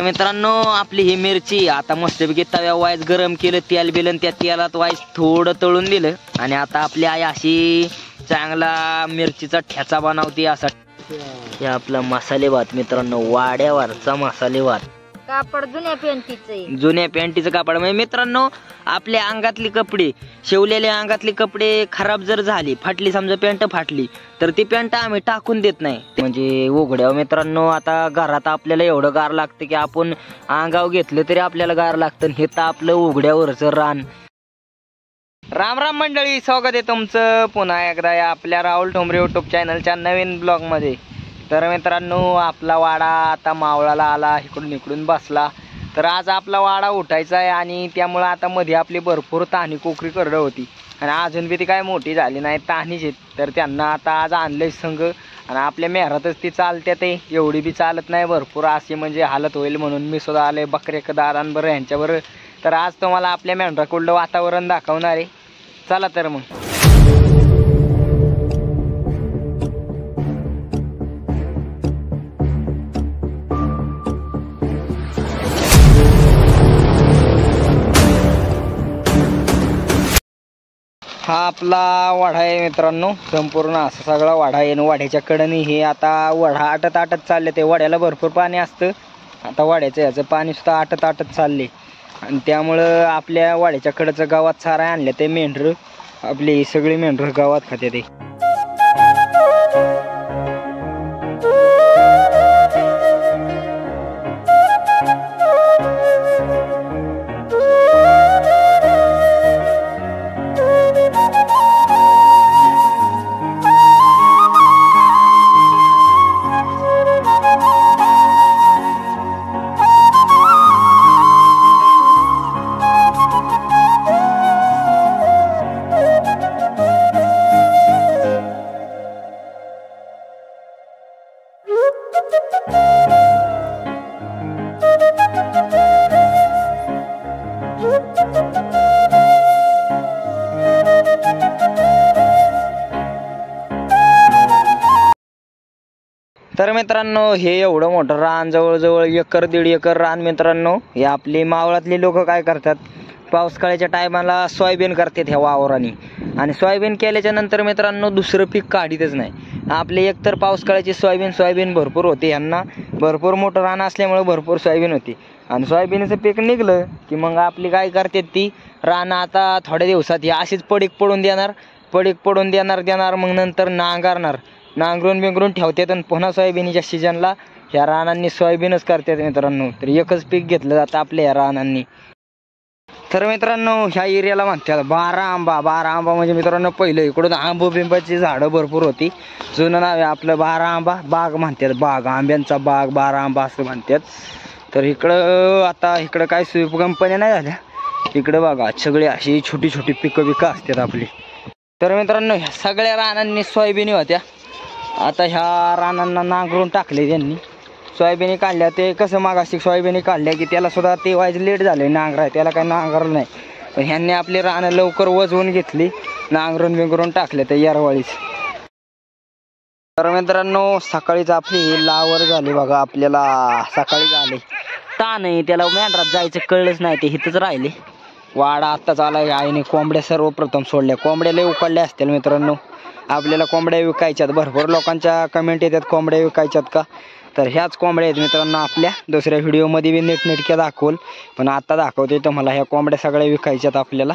मित्रांनो आपली ही मिरची आता मस्तपैकी तव्या वाईस गरम केलं, तेल बिलन त्या तेलात वाईस थोडं तळून दिलं आणि आता आपली आई अशी चांगला मिरचीचा ठेचा बनवते असा. हे आपला मसाले भात मित्रांनो, वाड्यावरचा मसाले भात. कापड जुन्या पॅन्टीचं कापड. म्हणजे मित्रांनो आपल्या अंगातली कपडे, शिवलेल्या अंगातली कपडे खराब जर झाली, फाटली, समजा पॅन्ट फाटली, तर ती पॅन्ट आम्ही टाकून देत नाही. म्हणजे उघड्यावर मित्रांनो आता घरात आपल्याला एवढं गार लागतं की आपण अंगाव घेतलं तरी आपल्याला गार लागतं. हे तर आपलं उघड्यावरचं रान. राम राम मंडळी, स्वागत आहे तुमचं पुन्हा एकदा या आपल्या राहुल ठोंबरे यूट्यूब चॅनलच्या नवीन ब्लॉग मध्ये. तर मित्रांनो आपला वाडा आता मावळाला आला, इकडून बसला. तर आज आपला वाडा उठायचा आहे आणि त्यामुळे आता मध्ये आपली भरपूर तान्ही कोकरी करडं होती आणि अजून बी ती काय मोठी झाली नाही, तान्हीच आहेत. तर त्यांना आता आज आणलंय संघ आणि आपल्या मेहरातच ती चालते. ते एवढी बी चालत नाही, भरपूर अशी म्हणजे हालत होईल म्हणून मी सुद्धा आले बकरे दारांबर यांच्यावर. तर आज तुम्हाला आपल्या मेंढराकुंडलं वातावरण दाखवणार आहे. चला तर मग. हा आपला वाडा आहे मित्रांनो, संपूर्ण असा सगळा वाडा आहे. वाड्याच्या कडनी हे आता वाडा आटत चालले. ते वाड्याला भरपूर पाणी असतं, आता वाड्याचं याचं पाणी सुद्धा आटत चालले आणि त्यामुळं आपल्या वाड्याच्या कडचं गावात सारा आणले. ते मेंढरं आपली सगळी मेंढरं गावात खाते ते. तर मित्रांनो हे एवढं मोठं रान, जवळजवळ 1-1.5 एकर रान मित्रांनो. हे आपली मावळातली लोक काय करतात, पावसाळ्याच्या टायमाला सोयाबीन करतात ह्या वावराने आणि सोयाबीन केल्याच्या नंतर मित्रांनो दुसरं पीक काढीतच नाही. आपले एकतर पावसाळ्याची सोयाबीन भरपूर होते, ह्यांना भरपूर मोठं रान असल्यामुळे भरपूर सोयाबीन होती आणि सोयाबीनचं पीक निघलं की मग आपली काय करतात, ती रान आता थोड्या दिवसात ही अशीच पडीक पडून देणार मग नंतर नांगरून बिंगरून ठेवतात आणि पुन्हा सोयाबीनच्या सीजनला ह्या रानांनी सोयाबीनच करतात मित्रांनो. तर एकच पीक घेतलं जातं आपल्या ह्या रानांनी. तर मित्रांनो ह्या एरियाला म्हणतात बारा आंबा म्हणजे मित्रांनो पहिलं इकडून बिंबाची झाडं भरपूर होती. जुनं नाव आहे आपलं बारा आंबा बाग म्हणतात, बाग आंब्यांचा बाग, बारा आंबा असं म्हणतात. तर इकडं काय स्वीप कंपन्या नाही झाल्या, इकडं बघा सगळे अशी छोटी पिकं असतात आपली. तर मित्रांनो ह्या सगळ्या रानांनी सोयाबीनी होत्या. आता ह्या रानांना नांगरून टाकले त्यांनी, सोयाबीनी काढल्या. ते कसं मागाशी सोयाबीनी काढल्या की त्याला सुद्धा ते वाईज लेट झाले नांगराय, त्याला काही नांगरलं नाही. पण ह्यांनी आपली रानं लवकर वजवून घेतली, नांगरून बिंगरून टाकले ते यारवाळीच. तर मित्रांनो सकाळीच आपली लावर झाली बघा, आपल्याला सकाळी झाले ताण आहे, त्याला मेंढरात जायचं कळलंच नाही, ते इथंच राहिले. वाडा आत्ताच आला. आईने कोंबड्या सर्वप्रथम सोडल्या, कोंबड्या लय उकडल्या असतील मित्रांनो. आपल्याला कोंबड्या विकायच्यात, भरपूर लोकांच्या कमेंट येतात कोंबड्या विकायच्यात का, तर ह्याच कोंबड्या आहेत मित्रांनो. आपल्या दुसऱ्या व्हिडिओमध्ये बी नीटनेटक्या दाखवल, पण आता दाखवते तुम्हाला. ह्या कोंबड्या सगळ्या विकायच्यात आपल्याला.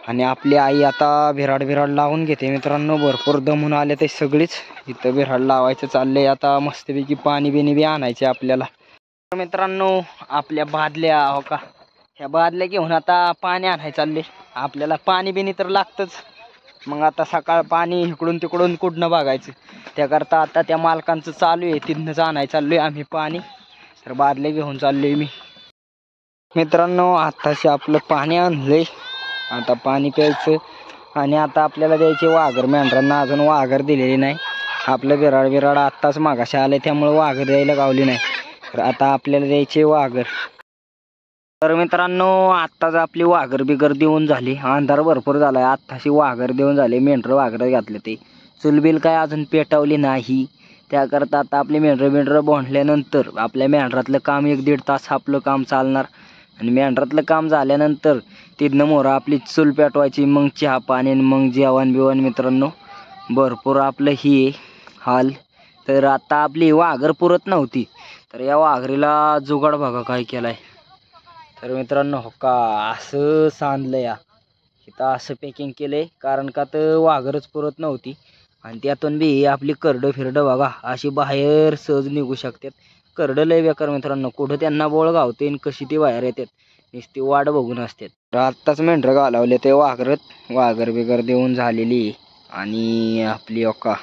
आणि आपली आई आता बिराड लावून घेते मित्रांनो. भरपूर दमून आले ते सगळीच, इथं बिराड लावायचं चाललंय आता. मस्तपैकी पाणी बिनी बी आणायचे आपल्याला. तर मित्रांनो आपल्या बादल्या हो का, ह्या बादल्या घेऊन आता पाणी आणायचं चालले आपल्याला. पाणी बिनी तर लागतंच, मग आता सकाळ पाणी इकडून तिकडून कुठनं बघायचं, त्याकरता आता त्या मालकांचं चालू आहे, तिथनंच आणायचं चाललोय आम्ही पाणी. तर बादल्या घेऊन चाललोय मी मित्रांनो. आताशी आपलं पाणी आणलंय, आता पाणी प्यायचं आणि आता आपल्याला द्यायचे वाघर. मेंढरांना अजून वाघर दिलेली नाही. आपलं बिराड आत्ताच मागाशी आलंय, त्यामुळे वाघर द्यायला गावली नाही. तर आता आपल्याला द्यायचे वाघर. तर मित्रांनो आत्ताच आपली वाघर बिगर देऊन झाली, अंधार भरपूर झालाय. आत्ताशी वाघर देऊन झाले, मेंढर वाघर घातले. ते चुलबिल काय अजून पेटवली नाही, त्याकरता आता आपली मेंढरं बांधल्यानंतर आपल्या मेंढरातलं काम 1-1.5 तास आपलं काम चालणार. आणि मेंढरातलं काम झाल्यानंतर तिथनं मोहरा आपली चूल पेटवायची, मग चहा पाणी, मग जेवण बिवण. मित्रांनो भरपूर आपलं ही हाल. तर आता आपली वाघर पुरत नव्हती, तर या वाघरीला जुगाड बघा काय केलाय. तर मित्रांनो हो का असं सांडलं या इथं, असं पॅकिंग केलंय, कारण का तर वाघरच पुरत नव्हती. आणि त्यातून बी आपली करडं फिरडं बघा अशी बाहेर सहज निघू शकतात. करडं लय बेकार मित्रांनो, कुठं त्यांना बोळ गावते आणि कशी ती बाहेर येतात नुसती वाट बघून असतात. तर आत्ताच मेंढरं घालवले ते वाघर बिगर देऊन झालेली. आणि आपली ओका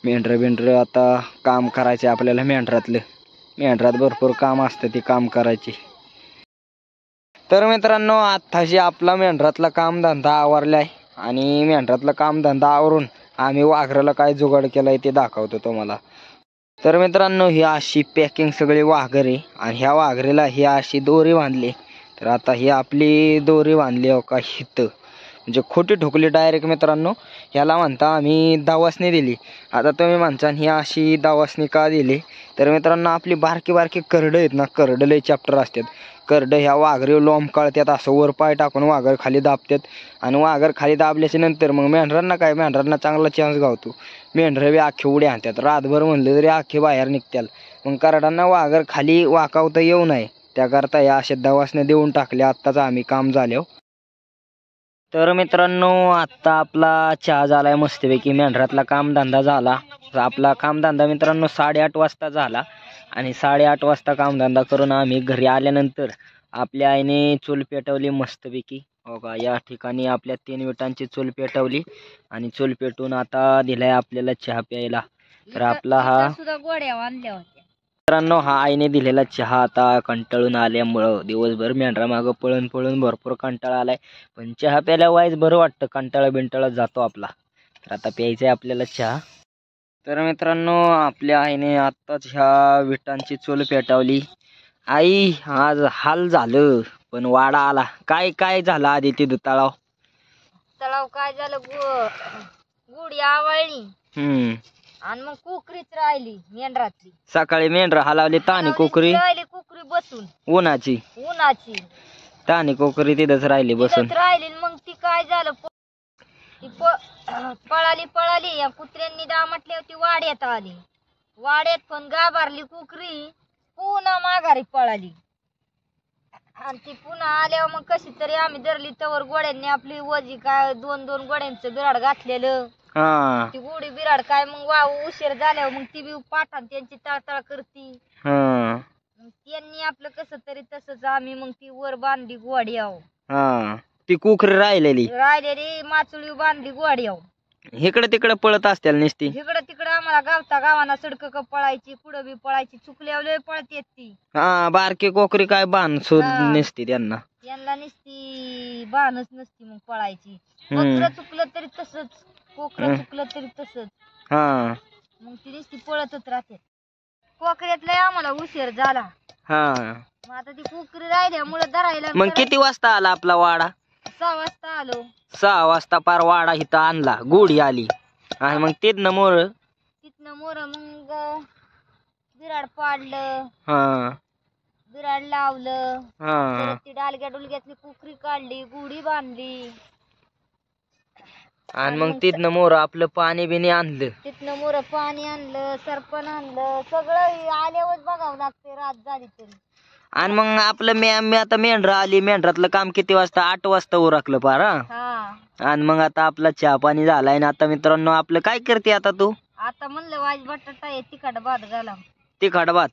मेंढरं आता काम करायचे आपल्याला. मेंढरात भरपूर काम असतं ते काम करायचे. तर मित्रांनो आत्ताशी आपला मेंढरातला कामधंदा आवरलाय आणि मेंढरातला कामधंदा आवरून आम्ही वाघराला काय जुगाड केलाय ते दाखवतो तुम्हाला. तर मित्रांनो ही अशी पॅकिंग सगळी वाघर आहे आणि ह्या वाघरेला ही अशी दोरी बांधली. तर आता ही आपली दोरी बांधली हो का हिथं, म्हणजे खोटी ठोकली डायरेक्ट. मित्रांनो ह्याला म्हणता आम्ही दावासनी दिली. आता तुम्ही म्हणता ही अशी दावासनी का दिली, तर मित्रांनो आपली बारकी करडं आहेत ना, करडं लय चॅप्टर असतात. करडं ह्या वाघरी लोंब काढतात, असं वर पाय टाकून वाघर खाली दाबतात. आणि वाघर खाली दाबल्याच्या नंतर मग मेंढरांना चांगला चान्स गावतो. मेंढरं बी अख्खे उड्या आणतात, रातभर म्हणलं तरी अख्खे बाहेर निघतात. मग करडांना वाघर खाली वाकावता येऊ नये त्याकरता या अशा दवासने देऊन टाकल्या. आत्ताच आम्ही काम झालो. तर मित्रांनो आत्ता आपला चहा झालाय मस्तपैकी, मेंढरातला कामधंदा झाला. आपला कामधंदा मित्रांनो 8:30 वाजता झाला. आणि 8:30 वाजता कामधंदा करून आम्ही घरी आल्यानंतर आपल्या आईने चूल पेटवली मस्तपैकी. हो का या ठिकाणी आपल्या 3 विटांची चूल पेटवली आणि चूल पेटून आता दिलाय आपल्याला चहा प्यायला. तर आपला हा मित्रांनो हा आईने दिलेला चहा आता कंटाळून आल्यामुळं दिवसभर मेंढरा मागं पळून भरपूर कंटाळा आलाय. पण चहा प्यायला वाईज बरं वाटतं, कंटाळा जातो आपला. तर आता प्यायचंय आपल्याला चहा. तर मित्रांनो आपल्या आईने आत्ताच ह्या विटांची चूल पेटवली. आई आज हाल झालं पण वाडा आला. काय झालं आधी तिथं तळाव काय झालं, गुडी आवळली आणि मग कुकरीच राहिली मेंढरातली. सकाळी मेंढर हलावली, तानी कुकरी राहिली, कुकरी बसून उन्हाची तानी कुकरी तिथंच राहिली बसून राहिली. मग ती काय झालं, ती पळाली. या कुत्र्यांनी म्हटले ती वाड्यात आली. वाड्यात पण गाभारली कुकरी, पुन्हा माघारी पळाली. आणि ती पुन्हा आल्यावर मग कशी तरी आम्ही धरली. तवर गोड्यांनी आपली वजी काय 2-2 गोड्यांचं बिराड घातलेलं. ती गोडी बिराड काय मग उशीर झाल्यावर मग ती बी पाठान त्यांची तळतळ करती. मग त्यांनी आपलं कसं तरी तसंच आम्ही मग ती वर बांधली गोड्यावर. ती कुकरी राहिलेली माचुळी बांधली गोड्यावर. इकडे तिकडे पळत असतील नुसती. इकडे तिकडे आम्हाला गावाना सडक पळायची, पुढं बी पळायची. चुकल्यावर पळते ती. बारकी कोकरी काय बाण शोध नसती त्यांना नुसती बाणच नसती मग पळायची. कोकरं चुकलं तरी तसंच, कोकरं चुकलं तरी तसंच. मग ती नुसती पळतच राहते. कोकऱ्यातला आम्हाला उशीर झाला. मग आता ती कोकरी राहिल्यामुळे धरायला. मग किती वाजता आला आपला वाडा? 6 वाजता आलो. 6 वाजता पार वाडा इथं आणला, गोडी आली. आणि मग तिथनं मोर मग बिराड पाडलं, बिराड लावलं. ती डालग्या डुलग्यातली कुकरी काढली, गुढी बांधली. आणि मग तिथनं मोर आपलं पाणी बिनी आणलं. तिथनं मोर पाणी आणलं, सरपण आणलं. सगळं आल्यावर बघावं लागते, रात झाली तरी. आणि मग आपलं आता मेंढर आली. मेंढरातलं काम किती वाजता? 8 वाजता उरकलं पार. आणि मग आता आपला चहा पाणी झालाय ना. आता मित्रांनो आपलं काय करते आता तू? आता म्हणलं वाज बटाटा आहे, तिखट भात घाला. तिखट भात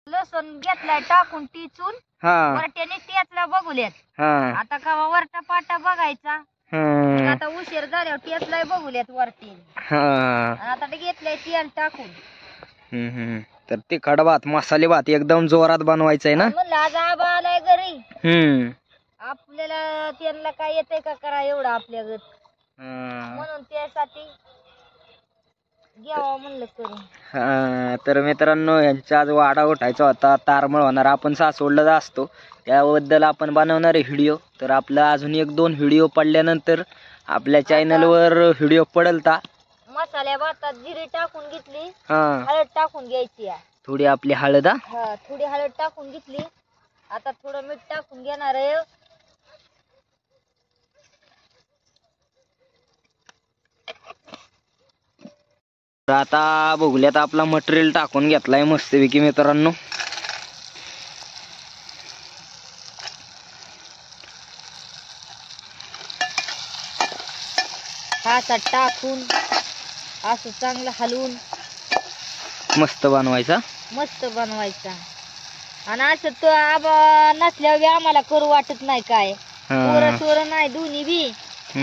लसूण घेतलाय टाकून टिचून, वरट्याने टेचला बघूल्यात. आता का वरटा पाटा बघायचा. आता उशीर झाल्यावर टेचलाय बघूल्यात वरती. आता घेतलाय तेल टाकून. तर तिखट भात, मसाले भात एकदम जोरात बनवायचंय ना. म्हणलं आज आबा आलाय घरी, आपल्याला त्यांना काय येतंय का करा एवढं आपल्या गत, म्हणून त्यासाठी घ्यावं म्हणलं करून. तर मित्रांनो यांचा आज वाडा उठायचा होता, तारमळ होणार. आपण सासवडला असतो त्याबद्दल आपण बनवणार आहे व्हिडिओ. तर आपला अजून 1-2 व्हिडिओ पडल्यानंतर आपल्या चॅनलवर व्हिडिओ पडलता. मसाल्या भातात जिरे टाकून घेतली, हा हळद टाकून घ्यायची आहे. थोडी आपली हळद हा. हा थोडी हळद टाकून घेतली. आता थोडं मीठ टाकून घेणार आहे. तर आता बघूयात आपला मटेरियल टाकून घेतलाय मस्तपैकी मित्रांनो. असा टाकून असं चांगलं हलवून मस्त बनवायचा. मस्त बनवायचा. आणि असं तो आबा नसल्यावर आम्हाला करू वाटत नाही काय. पोरं सोरं नाही दोन्ही बी.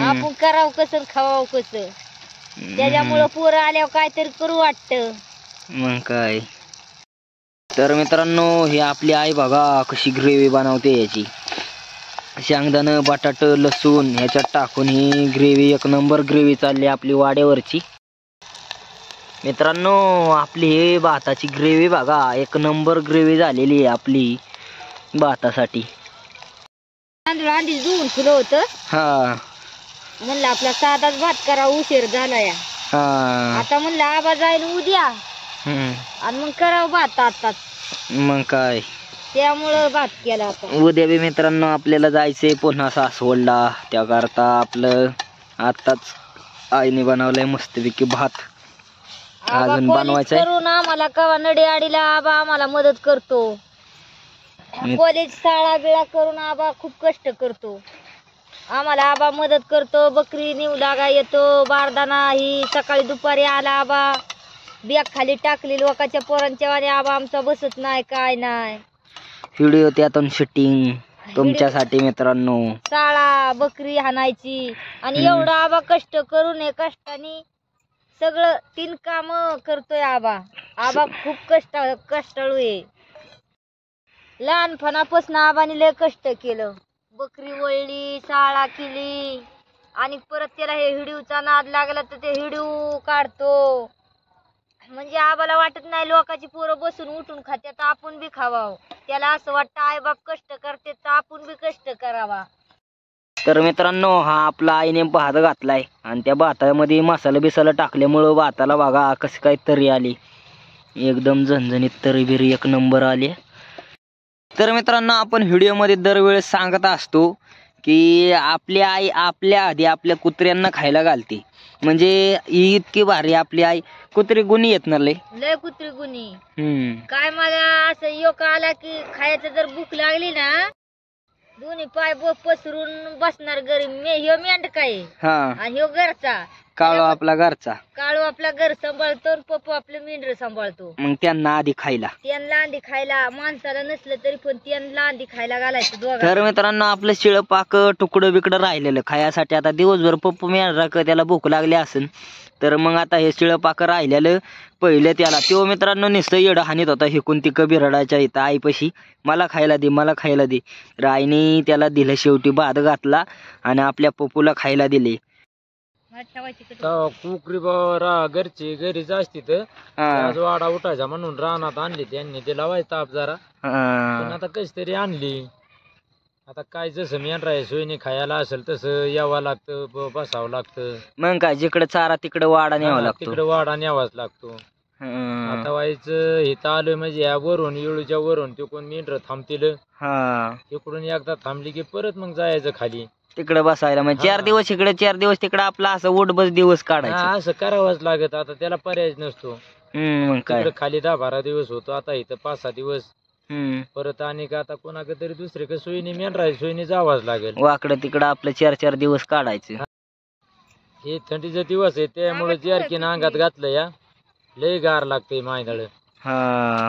आपण करावं कसं खावावं कसं. त्याच्यामुळं पोरं आल्यावर काहीतरी करू वाटतं. मग काय. तर मित्रांनो ही आपली आई बघा कशी ग्रेव्ही बनवते याची. शेंगदाणं बटाट लसूण ह्याच्यात टाकून ही ग्रेव्ही एक नंबर ग्रेव्ही चालली आपली वाड्यावरची. मित्रांनो आपली हे भाताची ग्रेव्ही बघा एक नंबर ग्रेव्ही झालेली आहे आपली भातासाठी. तांदूळ आधी धुवून ठेवलं होतं. हा म्हणलं आपला साधाच भात करा उशीर झाला या. हा आता म्हणलं आबा जाईल उद्या आणि मग करावं भात आताच. मग काय. त्यामुळं भात केला आता. उद्या बी मित्रांनो आपल्याला जायचंय पुन्हा सासवडला. त्याकरता आपलं आताच आईने बनवलंय मस्तपैकी भात. अजून बनवायचंय. करून आम्हाला कवा नडी आडीला आबा आम्हाला मदत करतो. कॉलेज शाळा बिळा करून आबा खूप कष्ट करतो. आम्हाला आबा मदत करतो. बकरी नेऊ लागा येतो. बारदाना ही सकाळी दुपारी आला आबा बॅग खाली टाकली लोकांच्या पोरांच्या वाणी आबा आमचा बसत नाही काय नाही. व्हिडिओ त्यातून शूटिंग तुमच्यासाठी मित्रांनो. शाळा बकरी हाणायची आणि एवढा आबा कष्ट करून कष्टाने सगळं 3 काम करतोय आबा. आबा खूप कष्टाळू आहे. लहानपणापासून आबाने लय कष्ट केलं. बकरी वळली शाळा केली आणि परत त्याला हे व्हिडिओचा नाद लागला तर ते व्हिडिओ काढतो. म्हणजे आबाला वाटत नाही लोकांची पोरं बसून उठून खात्यात तर आपण बी खावावं. त्याला असं वाटतं आई बाप कष्ट करते तर आपण बी कष्ट करावा. तर मित्रांनो हा आपला आईने भात घातलाय आणि त्या भातामध्ये मसाला बिसाला टाकल्यामुळं भाताला बघा कसं काय तरी आली. एकदम झणझणीत तरी बिरी एक नंबर आली. तर मित्रांनो आपण व्हिडिओमध्ये दरवेळेस सांगत असतो की आपली आई आपल्या आधी आपल्या कुत्र्यांना खायला घालते. म्हणजे इतकी भारी आपली आई. कुत्री गुणी येत ना लय कुत्री गुणी. काय मला असं योग आला की खायचं जर भूक लागली ना दोन्ही पाय पसरून बसणार घरी. ह्यो मेंढ काय आणि ह्यो घरचा काळू आपला घरचा. काळू आपला घर सांभाळतो पप्पू आपलं मेंढर सांभाळतो. मग त्यांना आधी खायला माणसाला नसलं तरी पण त्यांना आधी खायला घालायचं दोघं. तर मित्रांनो आपलं शिळ पाक तुकडं बिकडं राहिलेलं खायासाठी आता दिवसभर पप्पू मेंढरा त्याला भूक लागली असेल तर मग आता हे शिळ पाक राहिलेलं पहिलं त्याला तो मित्रांनो नुसतं येडं हानीत होता. हिकून ती कबी रडायच्या इथं आईपाशी मला खायला दे मला खायला दे. तर आईने त्याला दिलं शेवटी भात घातला आणि आपल्या पप्पूला खायला दिले. कुकरी घरची घरीच असती तर वाडा उठायचा म्हणून रानात आणली त्यांनी. ते लावायचं ताप जरा पण आता कशी तरी आणली. आता काय जसं मेंढरा सोयीने खायला असेल तसं यावं लागतं बसावं लागतं. मग काय जिकडे चारा तिकडे वाडा न्यावा लागतो. तिकडे वाडा न्यावाच लागतो. आता व्हायचं इथं आलोय म्हणजे या वरून येळूच्या वरून तिकडून मेंढर थांबतील. तिकडून एकदा थांबली की परत मग जायचं खाली तिकडे बसायला. म्हणजे 4 दिवस इकडे 4 दिवस तिकडे आपला असं उठ बस दिवस काढायचं. असं करावंच लागत. आता त्याला पर्यायच नसतो. मग काय खाली 10-12 दिवस होतो. आता इथं 5-6 दिवस परत आणि का आता कोणाकडे तरी दुसरीकडे सोयीने मेंढरा सोयीने जावाच लागेल. वाकडं तिकडं आपलं 4-4 दिवस काढायचं. हे थंडीचे दिवस आहे त्यामुळे जर्किन अंगात घातलं या लय गार लागते मायदळ.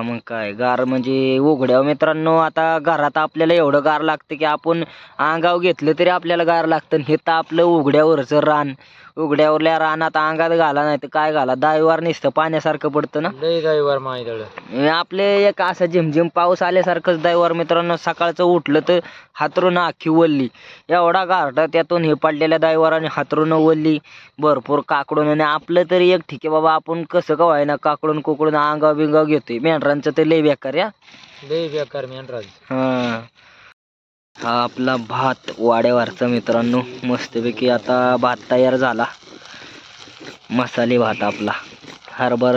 मग काय गार म्हणजे उघड्यावर मित्रांनो. आता घरात आपल्याला एवढं गार लागतं की आपण अंगावर घेतलं तरी आपल्याला गार लागतं. हे तर आपलं उघड्यावरचं रान. उघड्यावरल्या रानात अंगात घाला नाही तर काय घाला दाईवार नुसतं पाण्यासारखं पडतं ना. लय दाईवार मायदळ. आपले एक असं झिमझिम पाऊस आल्यासारखंच दाईवार मित्रांनो. सकाळचं उठलं तर हातरून अख्खी वल्ली. एवढा गारठा त्यातून हे पडलेल्या दाईवाराने हातरून वल्ली भरपूर काकडून. आणि आपलं तरी एक ठीक आहे बाबा आपण कसं का व्हायना काकडून कुकडून अंगाव बिंगाव घेतोय. मेंढरांचं ते लय बेकार या लय बेकार मेंढरा. हा आपला भात वाड्यावरचा मित्रांनो मस्तपैकी आता भात तयार झाला. मसाले भात आपला हरभर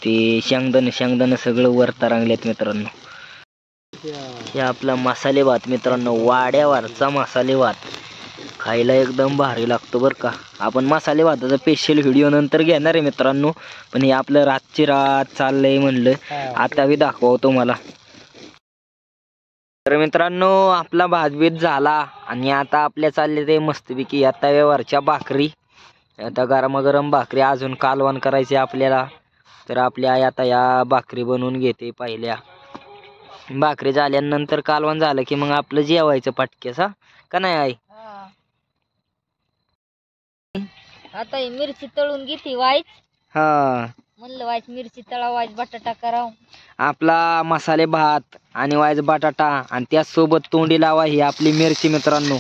ते शेंगदाणं सगळं वर तरंगलेत मित्रांनो. हे आपला मसाले भात मित्रांनो, वाड्यावरचा मसाले भात खायला एकदम भारी लागतो बरं का. आपण मसाले भाताचा स्पेशल व्हिडिओ नंतर घेणार आहे मित्रांनो, पण हे आपलं रातची रात चाललंय म्हणलं आता मी दाखवतो मला. तर मित्रांनो आपला भातबीत झाला आणि आता आपल्या चालले ते मस्तपैकी या तव्यावरच्या भाकरी. आता गरमागरम भाकरी अजून कालवण करायचे आपल्याला. तर आपली आई आता या भाकरी बनवून घेते. पहिल्या भाकरी झाल्यानंतर कालवण झालं की मग आपलं जेवायचं पटकेस, हा का नाही आई? आता ही मिरची तळून घेते वाईच. हा म्हणलं वाईच मिरची तळा वाईच बटाटा कराव. आपला मसाले भात आणि वाईच बटाटा आणि त्याचसोबत तोंडी लावा ही आपली मिरची मित्रांनो.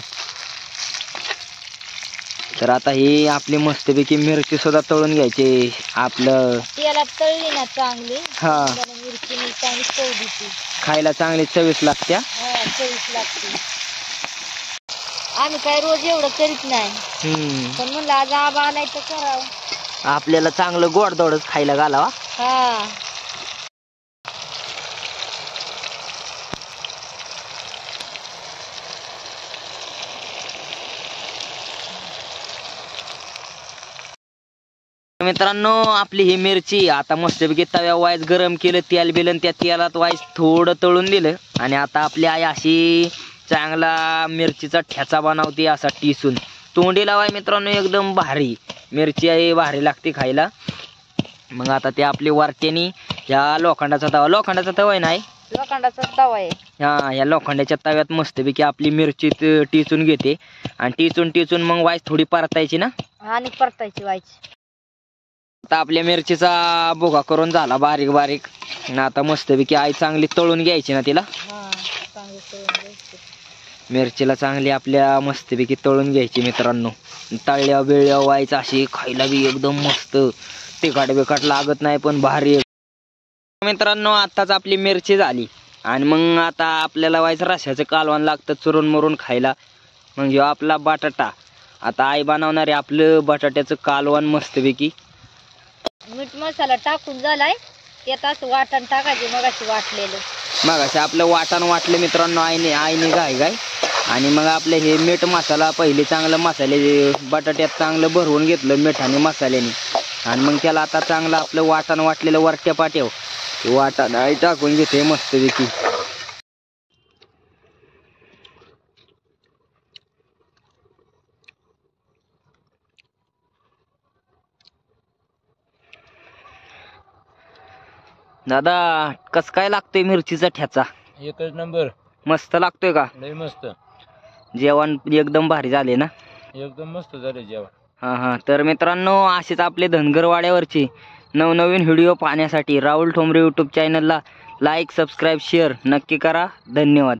तर आता ही आपली मस्तपैकी मिरची सुद्धा तळून घ्यायची. आपलं तेलात तळली ना चांगली, हा मिरची चांगली चव देते, खायला चांगली चविष्ट लागत्या. चविष्ट लागते. आम्ही काय रोज एवढं करीत नाही, पण म्हणलं आज आबा आलाय तर करावं. आपल्याला चांगलं गोडधोडच खायला घालावा. हा मित्रांनो आपली ही मिरची आता मस्तपैकी तव्या वाईस गरम केलं, तेल बिलन त्या तेलात वाईस थोडं तळून दिलं आणि आता आपली आई अशी चांगला मिरचीचा ठेचा बनवते असा टिसून. तोंडी लावाय मित्रांनो एकदम भारी मिरची आहे, भारी लागते खायला. मग आता ते आपली वारट्यानी ह्या लोखंडाचा तवा आहे नाही, लोखंडाचा तवा आहे. हा या लोखंडाच्या तव्यात मस्तपैकी आपली मिरची टिचून घेते आणि टिचून मग वाईस थोडी परतायची ना, आणि परतायची वाईची. आता आपल्या मिरचीचा भुगा करून झाला बारीक बारीक. आता मस्तपैकी आई चांगली तळून घ्यायची ना तिला. मिरचीला चांगली आपल्या मस्तपैकी तळून घ्यायची मित्रांनो. तळल्या बिळल्या व्हायचं अशी खायला बी एकदम मस्त, तिखट बिखट लागत नाही पण भारी मित्रांनो. आताच आपली मिरची झाली आणि मग आता आपल्याला व्हायचं रश्याचं कालवण लागतं चुरून मुरून खायला. मग ह्यो आपला बटाटा आता आई बनवणार आहे आपलं बटाट्याचं कालवण मस्तपैकी. मीठ मसाला टाकून झालाय, त्यात असं वाटण टाकायचे मगाशी वाटलेलं. मगाशी आपलं वाटण वाटलं मित्रांनो आईने गाय आणि मग आपलं हे मीठ मसाला पहिले चांगलं मसाले बटाट्यात चांगलं भरवून घेतलं मिठाने मसाल्याने आणि मग त्याला आता चांगलं आपलं वाटण वाटलेलं वरट्या पाट्याव वाटण आई टाकून घेते मस्तपैकी. दादा कस काय लागतोय मिरचीचा ठेचा? एकच नंबर, मस्त लागतोय का? लय मस्त. जेवण एकदम भारी झाले ना? एकदम मस्त झाले जेवण. हा तर मित्रांनो असेच आपले धनगरवाड्यावरचे नवनवीन व्हिडिओ पाहण्यासाठी राहुल ठोंबरे यूट्यूब चॅनलला लाईक सबस्क्राईब शेअर नक्की करा. धन्यवाद.